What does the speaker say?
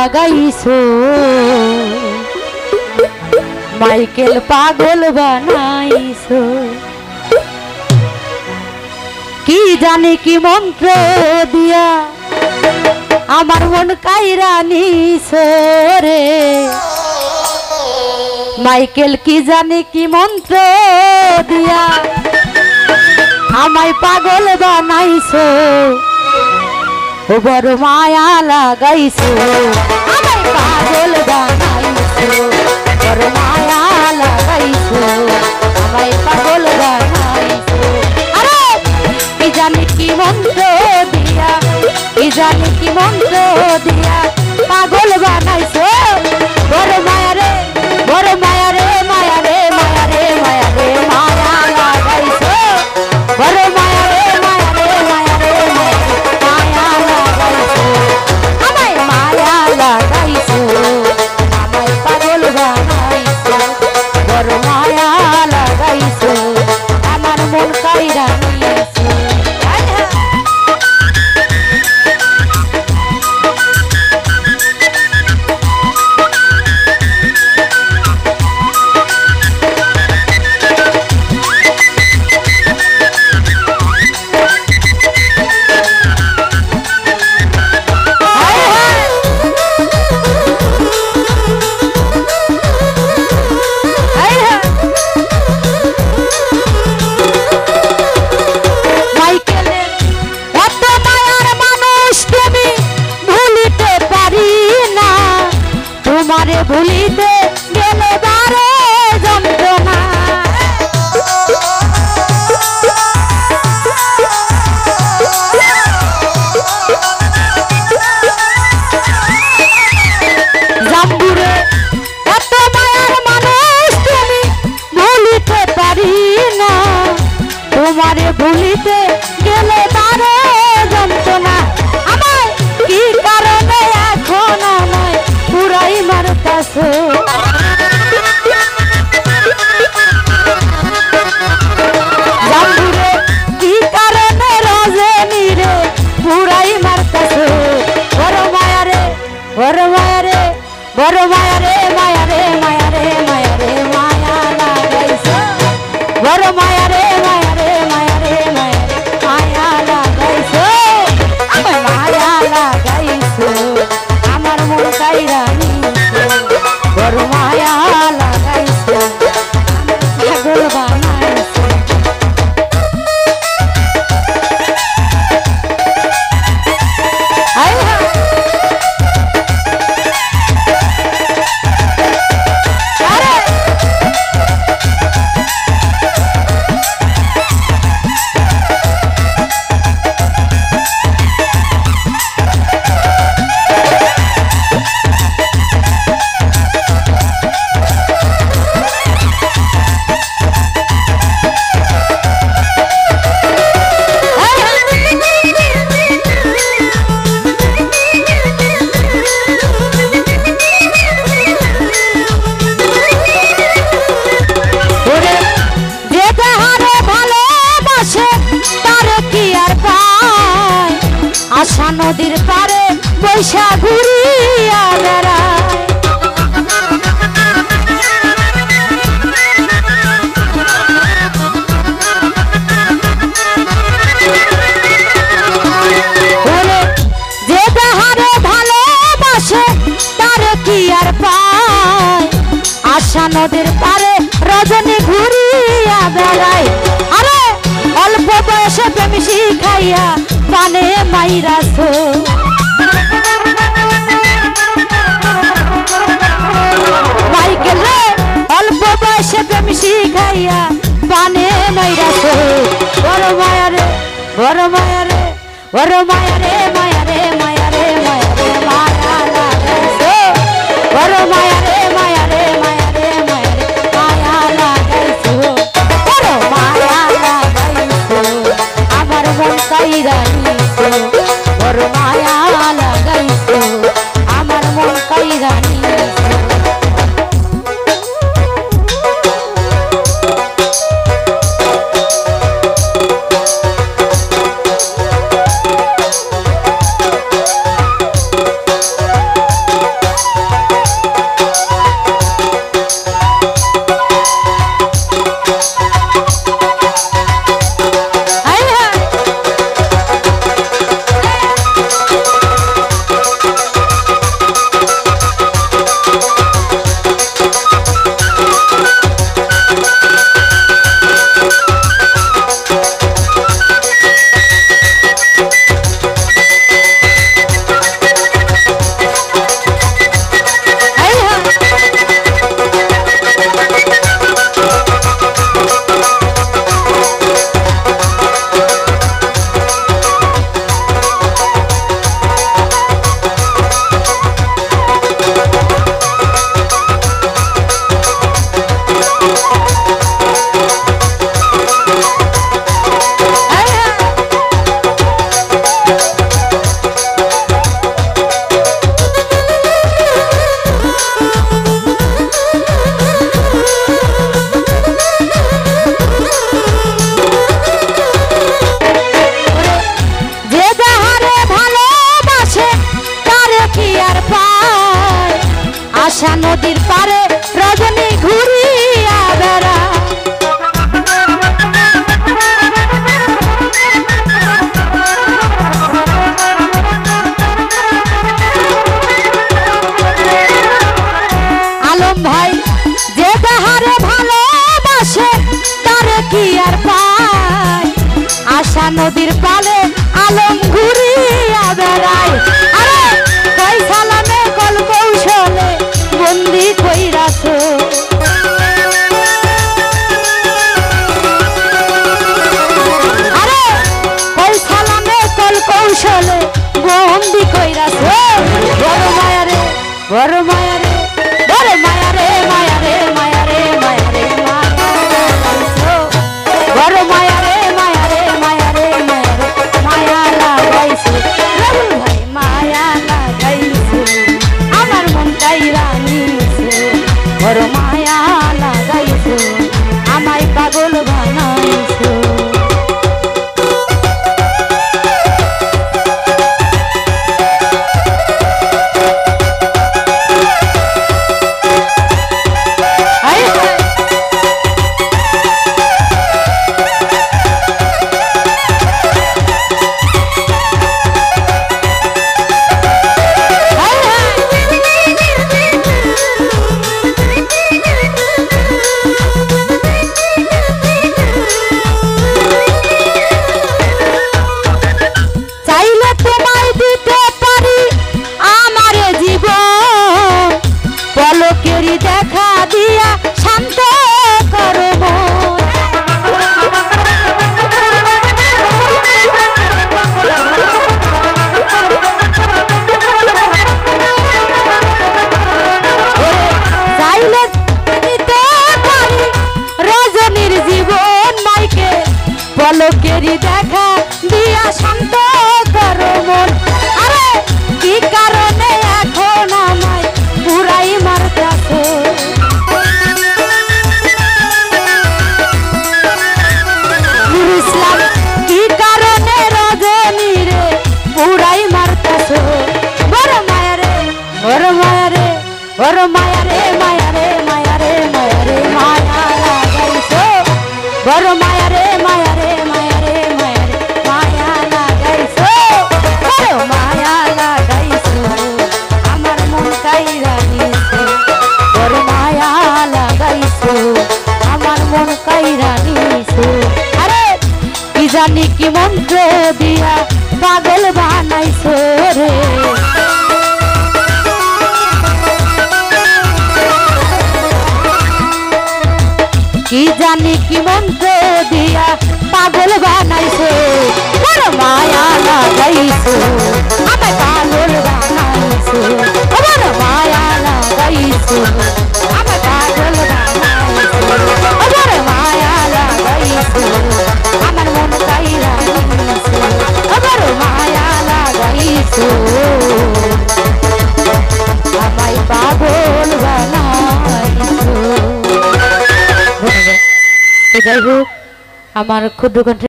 লাগাইছো মাইকেল পাগল বানাইছো কি জানি কি মন্ত্র দিয়া আমার মন কাইরা নিছো রে মাইকেল কি জানি কি মন্ত্র দিয়া আমায় পাগল বানাইছো ও বড় মায়া লাগাইছো আমায় পাগল বানাইছো বড় মায়া লাগাইছো আমায় পাগল বানাইছো আরে কি জানি কি মন্ত্র দিয়া কি জানি কি মন্ত্র দিয়া পাগল বানাইছো বড় মায়া রে বড় মায়া রে মায়া রে মায়া রে মায়া রে মায়া লাগাইছো বড় মায়া রে মায়া রে মায়া রে মায়া লাগাইছো আমায় মায়া লাগাইছো আমায় পাগল বানাইছো বড় মায়া লাগাইছো আমার মন কাইরা নিয়েছো ভুলিতে গেলে বারে যন্ত্রণা জাম্বুরে এত মায়ার মানুষ তুমি ভুলিতে পারি না তোমারে ভুলিতে গেলে বারে যন্ত্রণা আমায় কি কারণে এখন আমায় পুরাই মারতাছো জাম্বুরে কি কারণে রজনী রে পুরাই মারতাছো বড় মায়া রে বড় মায়া রে বড় মায়া রে মায়া রে মায়া রে মায়া রে মায়া লাগাইছো বড় মায়া রে মায়া রে মায়া রে মায়া রে মায়া লাগাইছো আমার মায়া লাগাইছো আমার মন কাইরা বড় মায়া লাগাইছো পাগল বানাইছো আশা নদীর পারে বৈশা ঘুরিয়া বেড়ায় যে তাহারে ভালোবাসে তার কি আর পায় আশা নদীর পারে রজনী ঘুরিয়া বেড়ায় আরে অল্প বয়সে প্রেম শিখাইয়া পানে মাইরাছো মাইকেল রে অল্প বয়সে প্রেম শিখাইয়া পানে মাইরাছো বড় মায়া রে বড় মায়া রে বড় মায়া রে মায়া রে মায়া রে মায়া রে মায়া লাগাইছো বড় মায়া রে মায়া রে মায়া রে মায়া রে মায়া লাগাইছো বড় মায়া লাগাইছো আমার মন কাইরা নিছো বড় মায়া লাগাইছো আমার মন কাইরা নিছো পায় আশা নদীর পারে রজনী ঘুরিয়া বেড়ায় আলম ভাই যে তাহারে ভালোবাসে তারে কি আর পায় আশা নদীর পালে আলম ঘুরিয়া বেড়ায় আরে কই সালামে কল কৌশলে বন্দি কইরাছো আরে কই সালামে কল কৌশলে বন্দি কইরাছো বড় মায়া রে বড় মায়া রে বড় মায়া রে মায়া রে মায়া রে মায়া রে মায়া বড় মায়া রে মায়া রে মায়া রে মায়া রে মায়া লাগাইছে রবুল ভাই মায়া লাগাইছে আমার মনটাই রানিছে বড় মায়া লাগাইছে আমায় পাগল বানাইছে দেখা দিয়া শান্ত করো চাইলে দিতে পারি রজনীর জীবন মাইকে পলকেরই দেখা দিয়া শান্ত করো মন আরে কি কারণে এখন আমায় পুরাই মারতাছো ইসলাম কি কারণে রজনী রে পুরাই মারতাছো বড় মায়া রে বড় মায়া রে বড় মায়া রে মায়া রে মায়া রে মায়া রে মায়া লাগাইছো বড় মায়া রে মায়া রে মায়া রে মায়া রে মায়া লাগাইছো বড় মায়া লাগাইছো আমার মন কাইরা নিছে বড় মায়া লাগাইছো আমার মন কাইরা নিছে আরে কি জানি কি মন্ত্র দিয়া পাগল বানাইছো রে কি জানি কি মন্ত্র দিয়া পাগল বানাইছো বড় মায়া লাগাইছো আমায় পাগল বানাইছো বড় মায়া লাগাইছো আমায় পাগল বানাইছো বড় মায়া লাগাইছো আমার মন কাইরা নিছো বড় মায়া লাগাইছো আমায় পাগল বানাইছো যাই হোক আমার ক্ষুদ্র কণ্ঠে